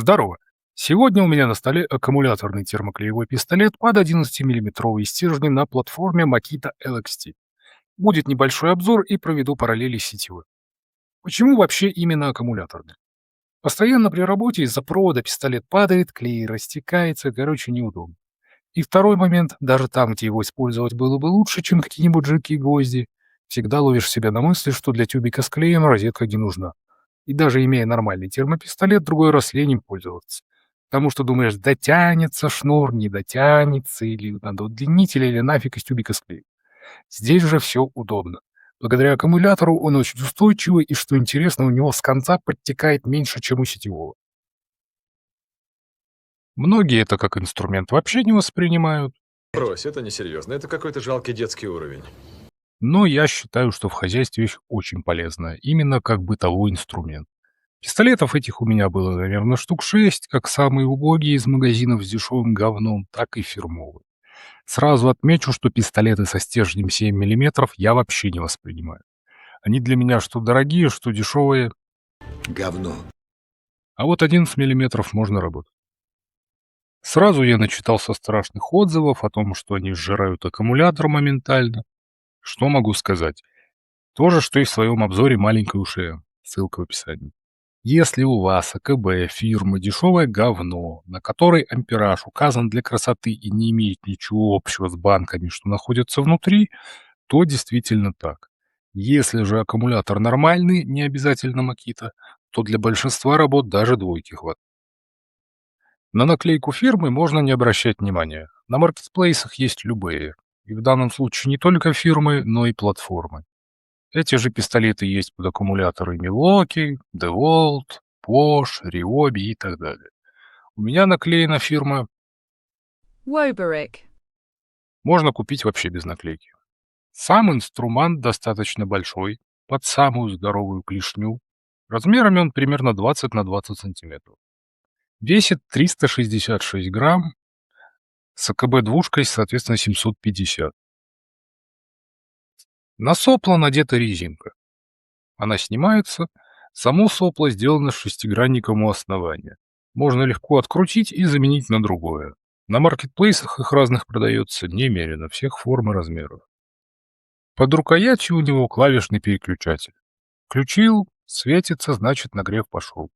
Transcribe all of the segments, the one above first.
Здорово. Сегодня у меня на столе аккумуляторный термоклеевой пистолет под 11-миллиметровый стержень на платформе Makita LXT. Будет небольшой обзор и проведу параллели с сетевым. Почему вообще именно аккумуляторный? Постоянно при работе из-за провода пистолет падает, клей растекается, короче, неудобно. И второй момент, даже там, где его использовать было бы лучше, чем какие-нибудь жидкие гвозди, всегда ловишь себя на мысли, что для тюбика с клеем розетка не нужна. И даже имея нормальный термопистолет, другой раз лень им пользоваться. Потому что думаешь, дотянется шнур, не дотянется, или надо удлинитель, или нафиг из тюбика склеить. Здесь же все удобно. Благодаря аккумулятору он очень устойчивый, и, что интересно, у него с конца подтекает меньше, чем у сетевого. Многие это как инструмент вообще не воспринимают, Брось, это несерьезно. Это какой-то жалкий детский уровень. но я считаю, что в хозяйстве вещь очень полезная, именно как бытовой инструмент. Пистолетов этих у меня было, наверное, штук 6, как самые убогие из магазинов с дешевым говном, так и фирмовые. Сразу отмечу, что пистолеты со стержнем 7 миллиметров я вообще не воспринимаю. Они для меня что дорогие, что дешевые, Говно. а вот 11 миллиметров можно работать. Сразу я начитался страшных отзывов о том, что они сжирают аккумулятор моментально. Что могу сказать? То же, что и в своем обзоре маленькой уши. Ссылка в описании. Если у вас АКБ фирмы дешевое говно, на которой ампераж указан для красоты и не имеет ничего общего с банками, что находятся внутри, то действительно так. Если же аккумулятор нормальный, не обязательно Makita, то для большинства работ даже двойки хватит. На наклейку фирмы можно не обращать внимания. На маркетплейсах есть любые. И в данном случае не только фирмы, но и платформы. Эти же пистолеты есть под аккумуляторы Milwaukee, DeWalt, Bosch, Ryobi и так далее. У меня наклеена фирма, Woberick. можно купить вообще без наклейки. Сам инструмент достаточно большой, под самую здоровую клешню. Размерами он примерно 20 на 20 сантиметров. Весит 366 грамм, с АКБ-двушкой, соответственно, 750. На сопло надета резинка. Она снимается. Само сопло сделано шестигранником у основания. Можно легко открутить и заменить на другое. На маркетплейсах их разных продается немерено, всех форм и размеров. Под рукоятью у него клавишный переключатель. Включил, светится, значит нагрев пошел.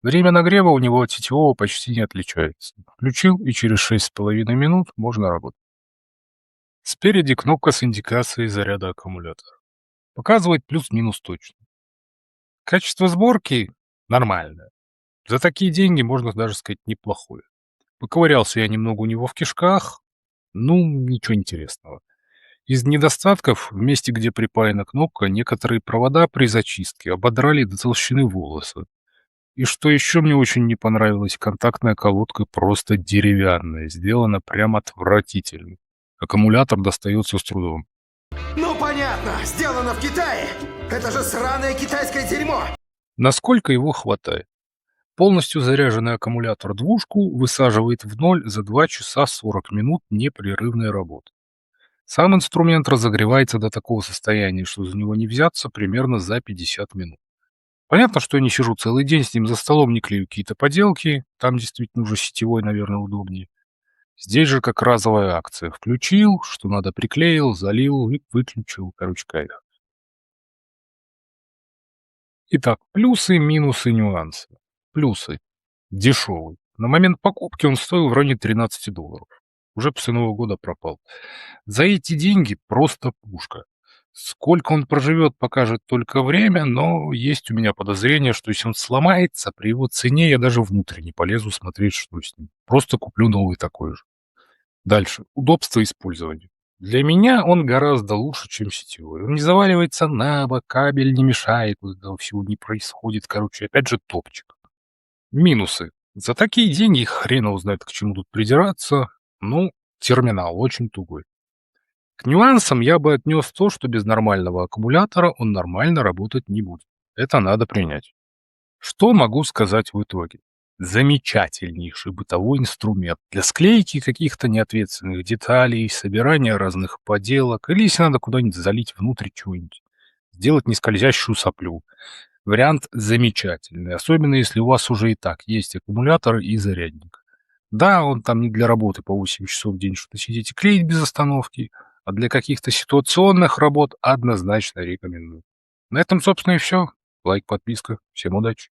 Время нагрева у него от сетевого почти не отличается. Включил, и через 6,5 минут можно работать. Спереди кнопка с индикацией заряда аккумулятора. Показывает плюс-минус точно. Качество сборки нормальное. За такие деньги можно даже сказать неплохое. Поковырялся я немного у него в кишках. Ну, ничего интересного. Из недостатков, в месте, где припаяна кнопка, некоторые провода при зачистке ободрали до толщины волоса. И что еще мне очень не понравилось, контактная колодка просто деревянная, сделана прям отвратительно. Аккумулятор достается с трудом. Ну понятно, сделано в Китае. Это же сраное китайское дерьмо. Насколько его хватает? Полностью заряженный аккумулятор двушку высаживает в ноль за 2 часа 40 минут непрерывной работы. Сам инструмент разогревается до такого состояния, что за него не взяться примерно за 50 минут. Понятно, что я не сижу целый день с ним за столом, не клею какие-то поделки, там действительно уже сетевой, наверное, удобнее. Здесь же как разовая акция. Включил, что надо приклеил, залил и выключил. Короче, кайф. Итак, плюсы, минусы, нюансы. Плюсы. Дешевый. На момент покупки он стоил в районе $13. Уже после Нового года пропал. За эти деньги просто пушка. Сколько он проживет, покажет только время, но есть у меня подозрение, что если он сломается, при его цене я даже внутрь не полезу смотреть, что с ним. Просто куплю новый такой же. Дальше. Удобство использования. Для меня он гораздо лучше, чем сетевой. Он не заваливается на бок, кабель не мешает, вот этого всего не происходит. Короче, опять же, топчик. Минусы. За такие деньги хрен его знает, к чему тут придираться. Ну, терминал очень тугой. К нюансам я бы отнес то, что без нормального аккумулятора он нормально работать не будет. Это надо принять. Что могу сказать в итоге? Замечательнейший бытовой инструмент для склейки каких-то неответственных деталей, собирания разных поделок, или если надо куда-нибудь залить внутрь чего-нибудь, сделать нескользящую соплю. Вариант замечательный, особенно если у вас уже и так есть аккумулятор и зарядник. Да, он там не для работы по 8 часов в день что-то сидеть и клеить без остановки, а для каких-то ситуационных работ однозначно рекомендую. На этом, собственно, и все. Лайк, подписка. Всем удачи.